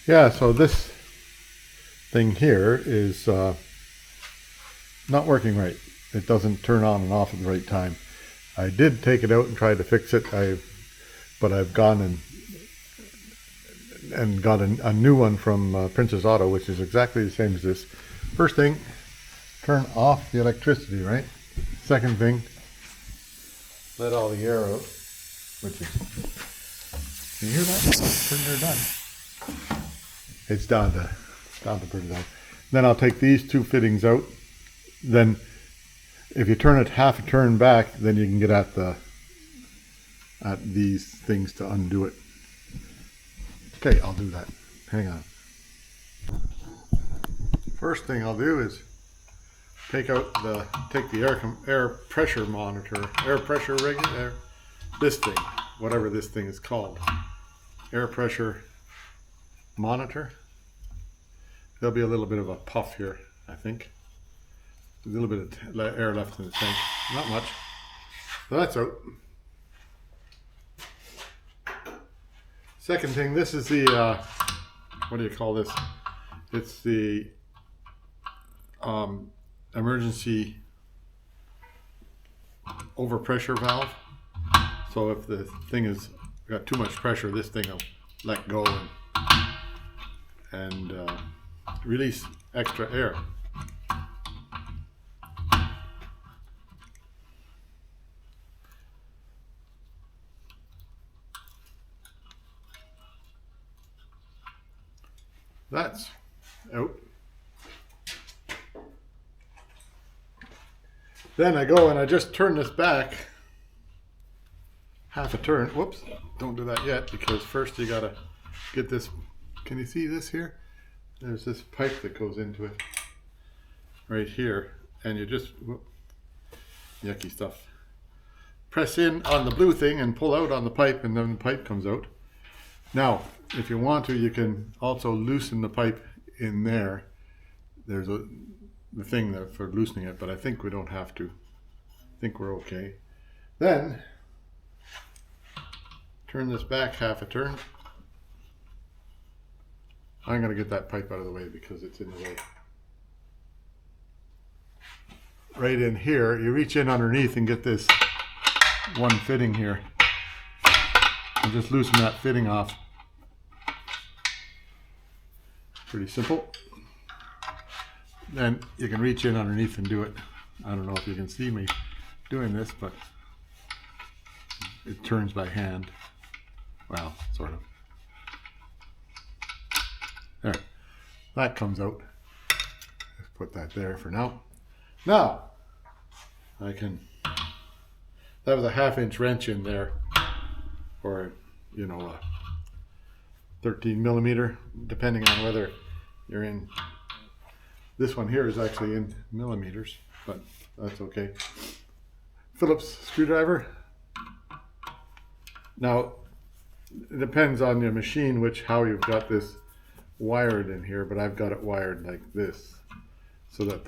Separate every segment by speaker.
Speaker 1: Yeah, so this thing here is not working right. It doesn't turn on and off at the right time. I did take it out and try to fix it. But I've gone and got a new one from Princess Auto, which is exactly the same as this. First thing, turn off the electricity, right? Second thing, let all the air out, which is, can you hear that? Pretty near done. It's down to pretty down. Then I'll take these two fittings out. Then if you turn it half a turn back, then you can get at these things to undo it. Okay, I'll do that. Hang on. First thing I'll do is take the air pressure monitor, air pressure regulator, this thing, whatever this thing is called, air pressure monitor. There'll be a little bit of a puff here, I think. A little bit of air left in the tank, not much. So that's out. Second thing, this is the, what do you call this? It's the emergency overpressure valve. So if the thing has got too much pressure, this thing will let go and release extra air. That's out. Then I go and I just turn this back half a turn. Whoops, don't do that yet, because first you gotta get this. Can you see this here? There's this pipe that goes into it right here, and you just, whoop, yucky stuff. Press in on the blue thing and pull out on the pipe, and then the pipe comes out. Now, if you want to, you can also loosen the pipe in there. There's the thing there for loosening it, but I think we don't have to. I think we're okay. Then, turn this back half a turn. I'm going to get that pipe out of the way because it's in the way. Right in here, you reach in underneath and get this one fitting here. And just loosen that fitting off. Pretty simple. Then you can reach in underneath and do it. I don't know if you can see me doing this, but it turns by hand. Well, sort of. There. That comes out. Let's put that there for now. Now, I can, that was a 1/2 inch wrench in there, or, you know, a 13 millimeter, depending on whether you're in. This one here is actually in millimeters, but that's okay. Phillips screwdriver. Now, it depends on your machine how you've got this wired in here, but I've got it wired like this, so that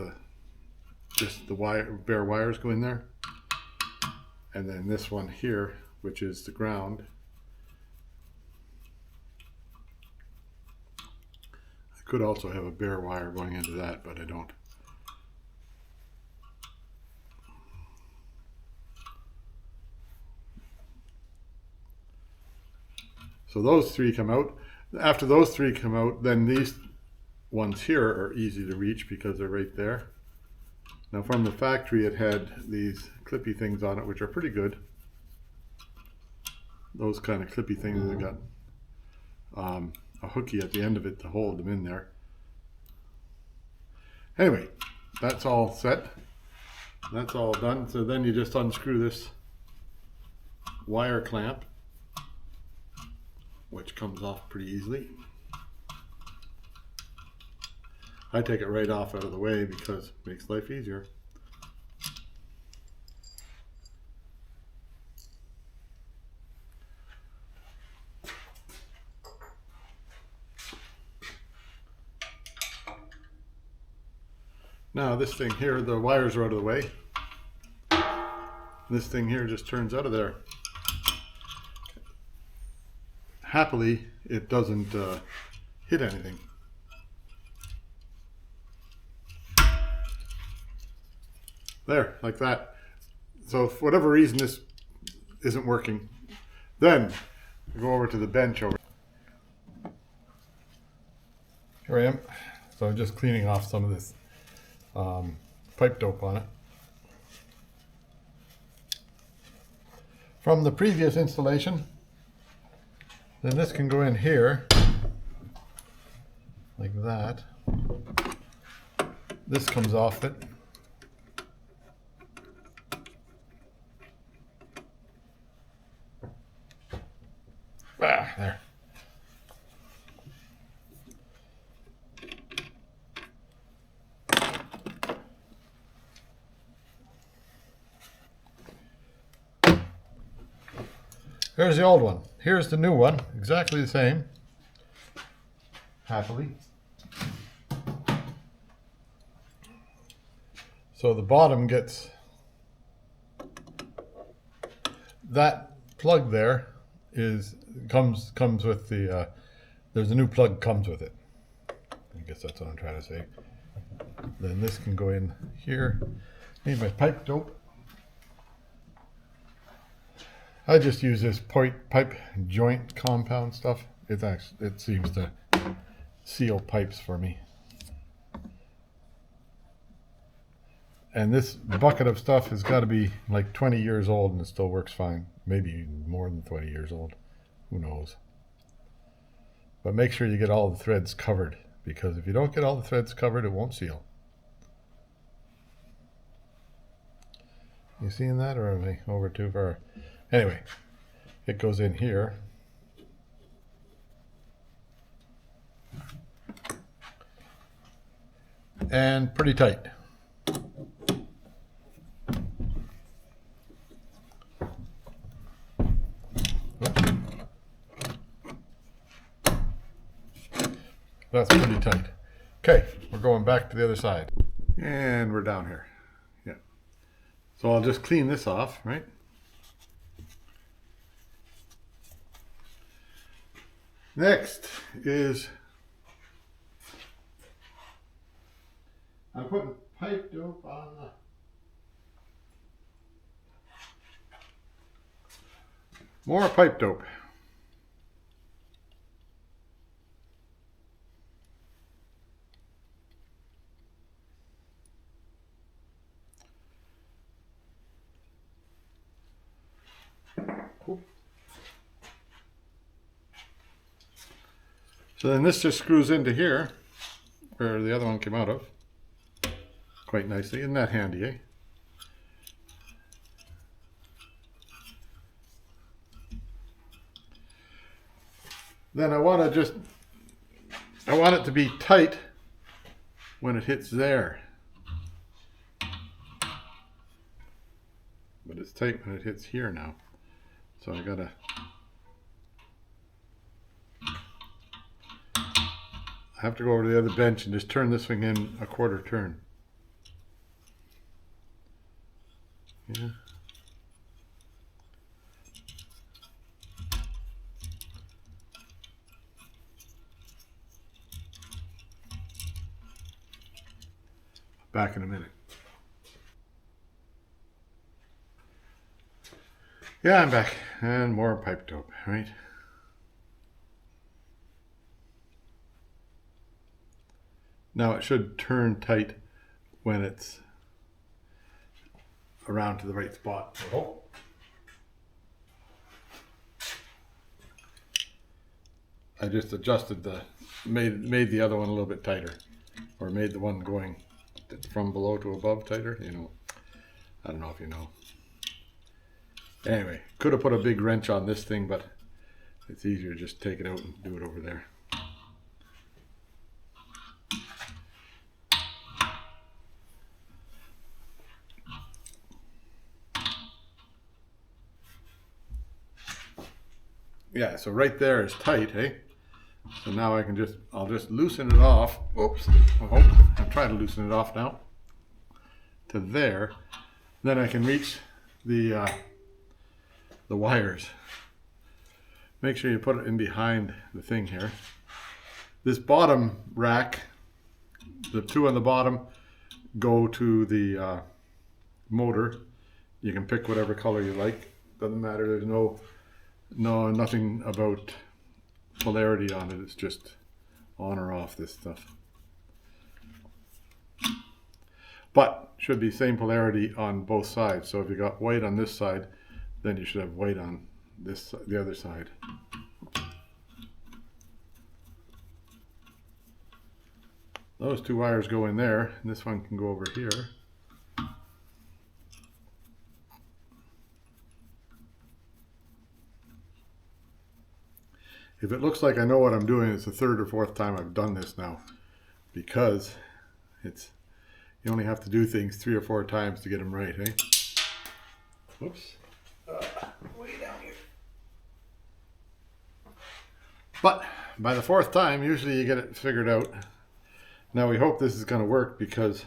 Speaker 1: just the bare wires go in there, and then this one here, which is the ground. I could also have a bare wire going into that, but I don't. So those three come out. After those three come out, then these ones here are easy to reach because they're right there. Now from the factory, it had these clippy things on it, which are pretty good. Those kind of clippy things that got a hooky at the end of it to hold them in there. Anyway, that's all set. That's all done. So then you just unscrew this wire clamp, which comes off pretty easily. I take it right off out of the way because it makes life easier. Now this thing here, the wires are out of the way. This thing here just turns out of there. Happily, it doesn't hit anything. There, like that. So for whatever reason this isn't working, then go over to the bench over. Here I am. So I'm just cleaning off some of this pipe dope on it. From the previous installation, then this can go in here, like that. This comes off it. There. Here's the old one. Here's the new one. Exactly the same. Happily. So the bottom gets that plug there comes with the there's a new plug comes with it. I guess that's what I'm trying to say. Then this can go in here. Need my pipe dope. I just use this pipe joint compound stuff. It seems to seal pipes for me. And this bucket of stuff has got to be like 20 years old and it still works fine. Maybe more than 20 years old. Who knows? But make sure you get all the threads covered, because if you don't get all the threads covered, it won't seal. You seeing that, or am I over too far? Anyway, it goes in here. And pretty tight. That's pretty tight. Okay, we're going back to the other side. And we're down here. Yeah. So I'll just clean this off, right? Next is I'm putting pipe dope on the more pipe dope. Cool. So then this just screws into here, where the other one came out of, quite nicely. Isn't that handy, eh? Then I want it to be tight when it hits there. But it's tight when it hits here now. So I gotta have to go over to the other bench and just turn this thing in a quarter turn. Yeah. Back in a minute. Yeah, I'm back. And more pipe dope, right? Now it should turn tight when it's around to the right spot. Oh. I just adjusted made the other one a little bit tighter, or made the one going from below to above tighter, you know. I don't know if you know. Anyway, could have put a big wrench on this thing, but it's easier to just take it out and do it over there. Yeah, so right there is tight, eh? So now I'll just loosen it off. Oops. I'll try to loosen it off now. To there. Then I can reach the wires. Make sure you put it in behind the thing here. This bottom rack, the two on the bottom, go to the motor. You can pick whatever color you like. Doesn't matter. There's nothing about polarity on it. It's just on or off this stuff. But should be same polarity on both sides. So if you got white on this side, then you should have white on the other side. Those two wires go in there, and this one can go over here. If it looks like I know what I'm doing, it's the third or fourth time I've done this now, because you only have to do things 3 or 4 times to get them right, eh? Whoops. Way down here. But by the 4th time, usually you get it figured out. Now we hope this is going to work, because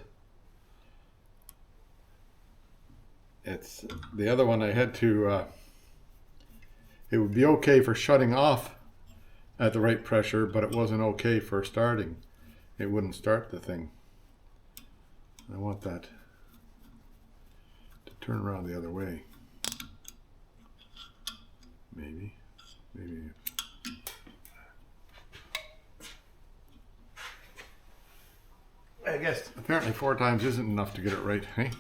Speaker 1: it's the other one I had to, it would be okay for shutting off at the right pressure, but it wasn't okay for starting. It wouldn't start the thing. I want that to turn around the other way. Maybe. I guess apparently 4 times isn't enough to get it right, hey?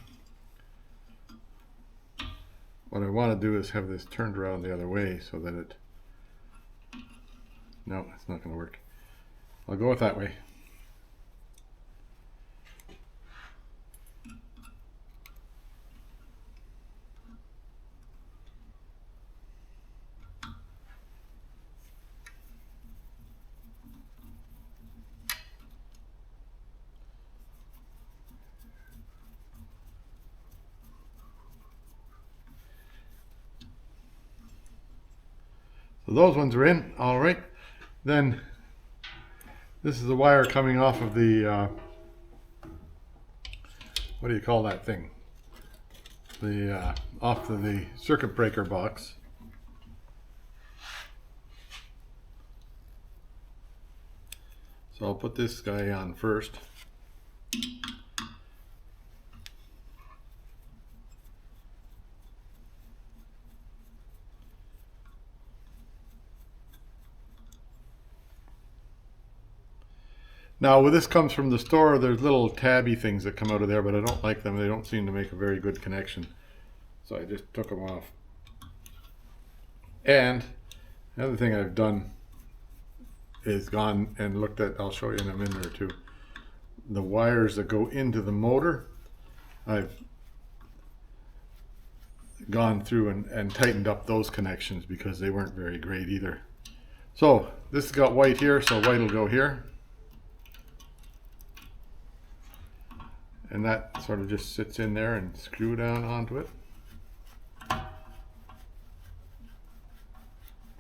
Speaker 1: What I want to do is have this turned around the other way so that it... No, it's not going to work. I'll go with that way. So those ones are in, all right. Then this is the wire coming off of the, what do you call that thing? Off of the circuit breaker box. So I'll put this guy on first. Now, when this comes from the store, there's little tabby things that come out of there, but I don't like them. They don't seem to make a very good connection. So I just took them off. And the other thing I've done is gone and looked at, I'll show you in a minute or two, the wires that go into the motor. I've gone through and tightened up those connections because they weren't very great either. So this has got white here, so white will go here. And that sort of just sits in there and screw down onto it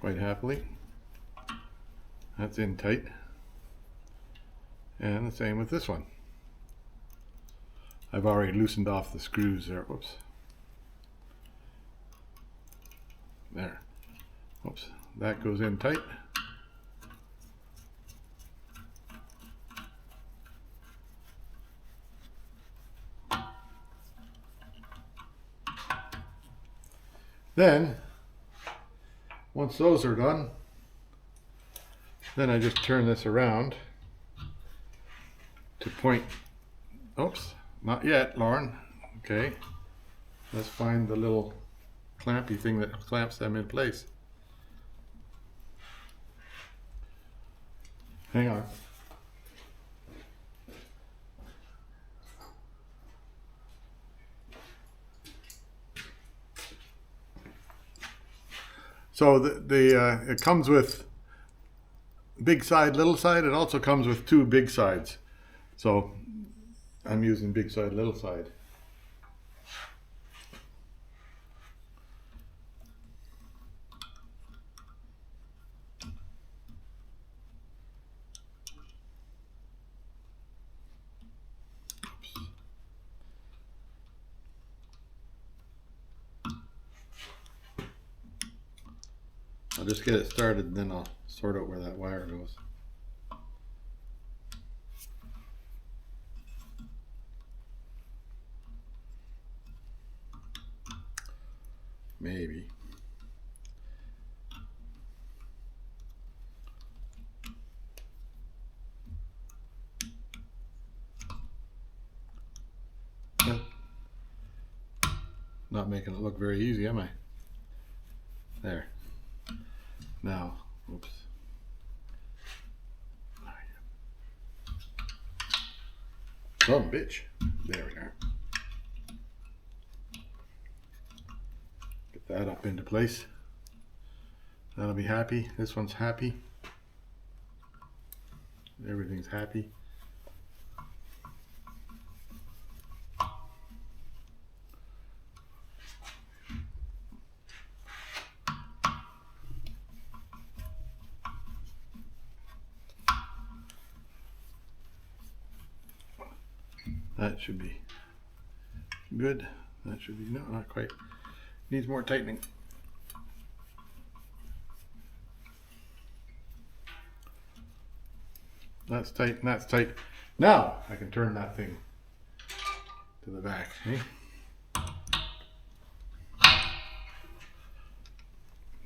Speaker 1: quite happily. That's in tight. And the same with this one. I've already loosened off the screws there. Whoops. There. Whoops. That goes in tight. Then, once those are done, then I just turn this around to point, oops, not yet, Lauren. Okay, let's find the little clampy thing that clamps them in place. Hang on. So it comes with big side, little side. It also comes with 2 big sides. So I'm using big side, little side. I'll just get it started and then I'll sort out where that wire goes. maybe. Not making it look very easy, am I? There. Now, oops. Oh, bitch. There we are. Get that up into place. That'll be happy. This one's happy. Everything's happy. That should be good. That should be, no, not quite. Needs more tightening. That's tight and that's tight. Now I can turn that thing to the back. Eh?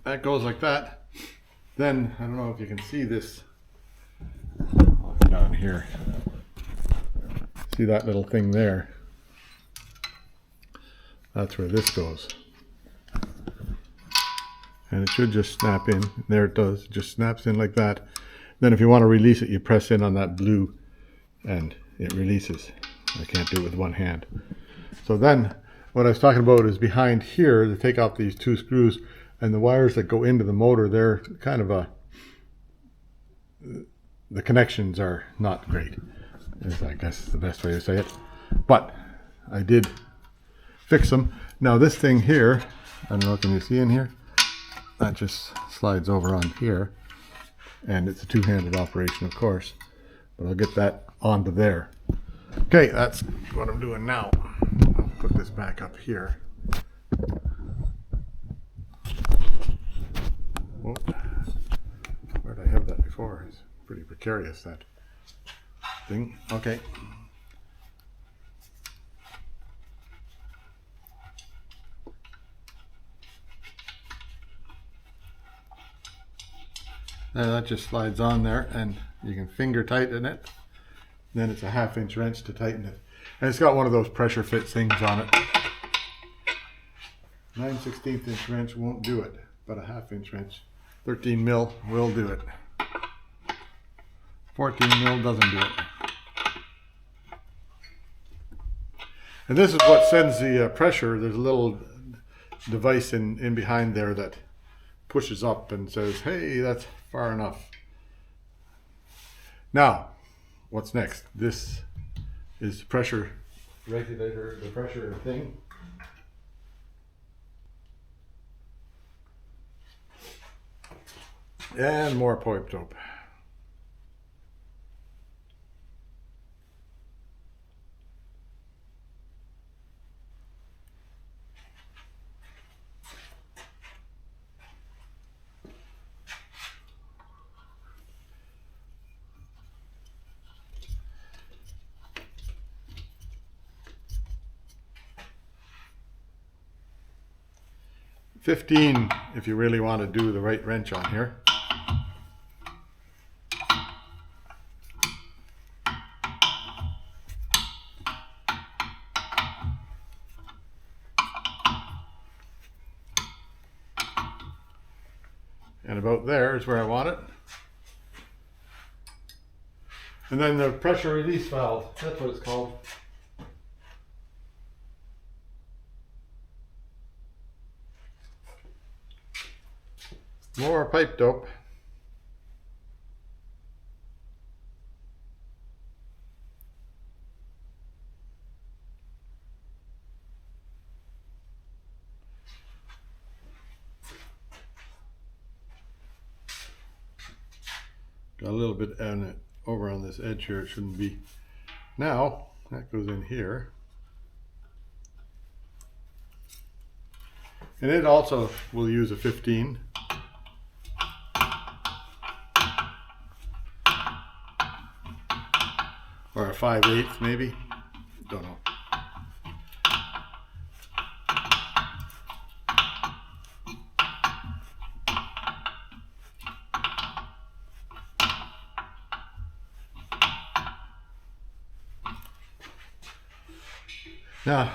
Speaker 1: That goes like that. Then, I don't know if you can see this down here. See that little thing there? That's where this goes. And it should just snap in. There it does. It just snaps in like that. Then if you want to release it, you press in on that blue and it releases. I can't do it with one hand. So then what I was talking about is behind here to take out these two screws, and the wires that go into the motor, they're kind of the connections are not great, is I guess the best way to say it. But I did fix them. Now this thing here, I don't know, can you see in here? That just slides over on here, and it's a two-handed operation, of course, but I'll get that onto there. Okay, that's what I'm doing now. I'll put this back up here. Oh, where did I have that before? It's pretty precarious, that thing. Okay. There, that just slides on there, and you can finger tighten it. Then it's a 1/2 inch wrench to tighten it. And it's got one of those pressure fit things on it. 9/16 inch wrench won't do it, but a 1/2 inch wrench, 13 mil, will do it. 14 mil doesn't do it. And this is what sends the pressure. There's a little device in behind there that pushes up and says, hey, that's far enough. Now, what's next? This is the pressure regulator, the pressure thing. And more pipe dope. $15 if you really want to do the right wrench on here. And about there is where I want it. And then the pressure release valve, that's what it's called. More pipe dope. Got a little bit on it over on this edge here. It shouldn't be. Now that goes in here, and it also will use a 15. Or a 5/8 maybe, don't know. Now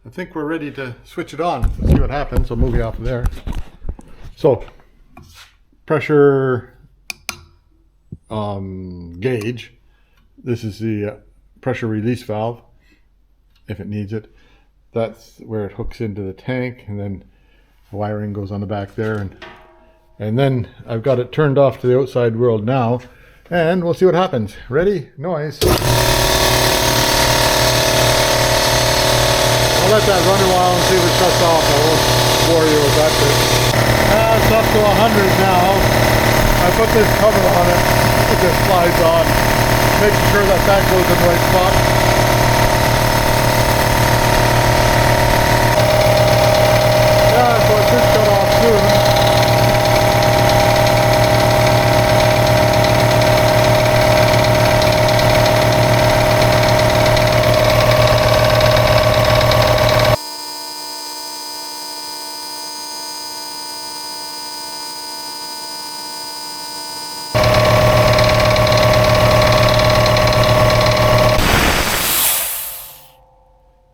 Speaker 1: I think we're ready to switch it on. Let's see what happens. I'll move you off of there. So, pressure gauge. This is the pressure release valve, if it needs it. That's where it hooks into the tank, and then the wiring goes on the back there, and then I've got it turned off to the outside world now, and we'll see what happens. Ready? Noise. I'll let that run a while and see if it shuts off. I won't bore you with that bit. It's up to 100 now. I put this cover on it. It just slides on. Making sure that that goes in the right spot. Yeah, so it should shut off soon.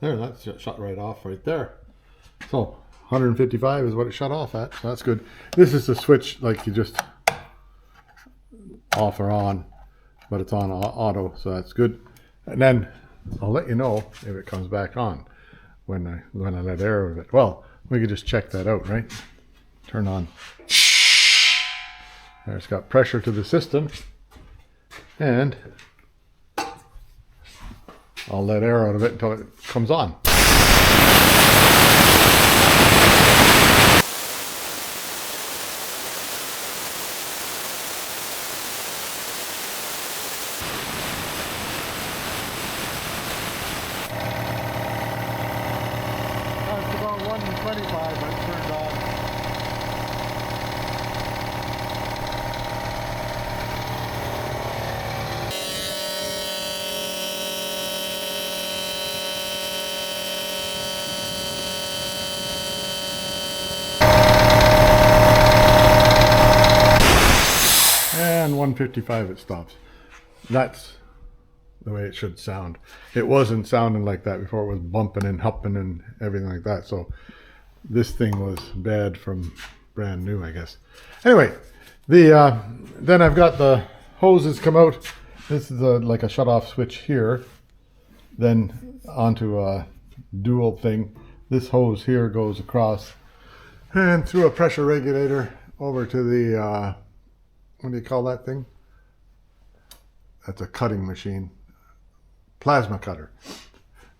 Speaker 1: There, that's shut right off right there. So 155 is what it shut off at, so that's good. This is the switch, like you just off or on, but it's on auto, so that's good. And then I'll let you know if it comes back on when I let air of it. Well, we could just check that out, right? Turn on. There, it's got pressure to the system, and I'll let air out of it until it comes on. It's about 125, but it's turned on. And 155 it stops. That's the way it should sound. It wasn't sounding like that before. It was bumping and hupping and everything like that. So this thing was bad from brand new, I guess. Anyway, then I've got the hoses come out. This is like a shut off switch here. Then onto a dual thing. This hose here goes across and through a pressure regulator over to the what do you call that thing? That's a cutting machine. Plasma cutter.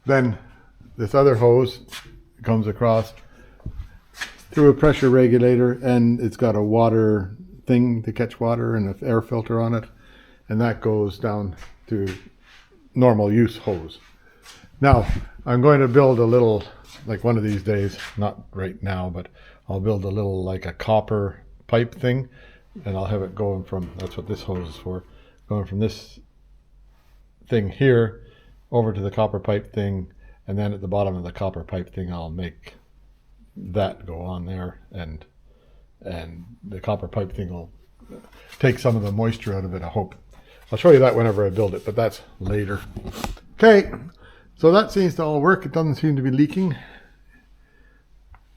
Speaker 1: Then this other hose comes across through a pressure regulator, and it's got a water thing to catch water and an air filter on it, and that goes down to normal use hose. Now I'm going to build a little, like one of these days, not right now, but I'll build a little like a copper pipe thing, and I'll have it going from, that's what this hose is for, going from this thing here over to the copper pipe thing, and then at the bottom of the copper pipe thing I'll make that go on there, and the copper pipe thing will take some of the moisture out of it, I hope. I'll show you that whenever I build it, but that's later. Okay, so that seems to all work. It doesn't seem to be leaking,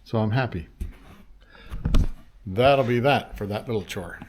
Speaker 1: so I'm happy. That'll be that for that little chore.